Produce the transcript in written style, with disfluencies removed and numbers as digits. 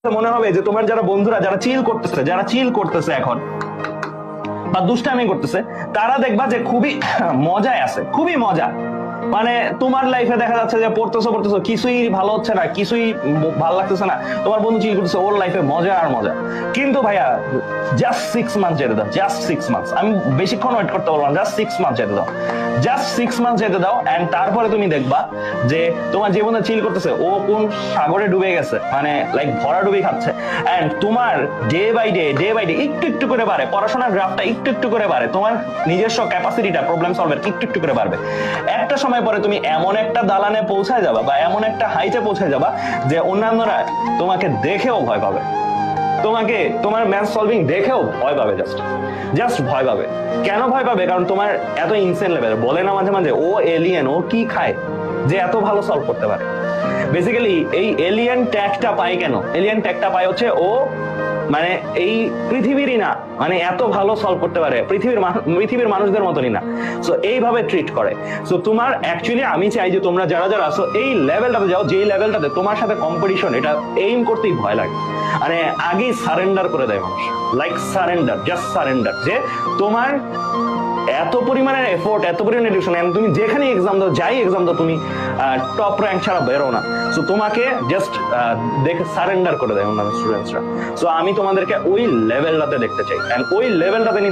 মনে হবে যে তোমার যারা বন্ধুরা যারা চিল করতেছে এখন বা দুষ্টামি করতেছে, তারা দেখবা যে খুবই মজায় আছে, খুবই মজা। মানে তোমার লাইফে দেখা যাচ্ছে যে পড়তেছো কিছুই ভালো হচ্ছে না, কিছুই ভালো লাগতেছে না, তোমার বন্ধু চিল করতেছে, ওর লাইফে মজা আর মজা। কিন্তু ভাইয়া জাস্ট 6 মান্থ যেতে দাও, জাস্ট 6 মান্থ, আমি বেশিক্ষণ ওয়েট করতে পারবো না, জাস্ট 6 মান্থ যেতে দাও, জাস্ট 6 মান্থ যেতে দাও। এন্ড তারপরে তুমি দেখবা যে তোমার যে বন্ধু চিল করতেছে ও কোন সাগরে ডুবে গেছে, মানে লাইক ভরা ডুবে খাচ্ছে। এন্ড তোমার ডে বাই ডে একটু একটু করে বাড়ে, পড়াশোনার গ্রাফটা একটু একটু করে বাড়ে, তোমার নিজস্ব ক্যাপাসিটিটা প্রবলেম সলভের একটু একটু করে বাড়বে। একটা সময় পরে তুমি এমন একটা দালানে পৌঁছায় যাবা বা এমন একটা হাইটে পৌঁছায় যাবা যে অন্যান্যরা তোমাকে দেখেও ভয় পাবে, তোমাকে তোমার ম্যাথ সলভিং দেখেও ভয় পাবে, জাস্ট ভয় পাবে। কেন ভয় পাবে? কারণ তোমার এত ইনসেন লেভেল। বলে না মাঝে মাঝে ও এলিয়েন, ও কি খায় যে এত ভালো সলভ করতে পারে। বেসিক্যালি এই এলিয়েন ট্যাগটা পায় কেন? এলিয়েন ট্যাগটা পায় হচ্ছে ও মানে এই পৃথিবীরই না, মানে এত ভালো সলভ করতে পারে, পৃথিবীর মানুষদের মতনই না। সো এইভাবে ট্রিট করে। সো তোমার অ্যাকচুয়ালি আমি চাই যে তোমরা যারা যারা আছো এই লেভেলটাতে যাও, যেই লেভেলটাতে তোমার সাথে কম্পিটিশন, এটা এইম করতেই ভয় লাগে। মানে আগেই সারেন্ডার করে দেয় মানুষ, লাইক সারেন্ডার, জাস্ট সারেন্ডার। যে তোমার এত পরিমাণের এফোর্ট, এত পরিমাণের এডুকেশন, তুমি যেখানে এক্সাম দাও, যাই এক্সাম দাও, তুমি টপ র্যাঙ্ক ছাড়া বেরো না। সো তোমাকে জাস্ট দেখে সারেন্ডার করে দেয় অন্যান্য স্টুডেন্টসরা। সো আমি তোমাদেরকে ওই লেভেলটাতে দেখতে চাই, এন্ড ওই লেভেলটাতে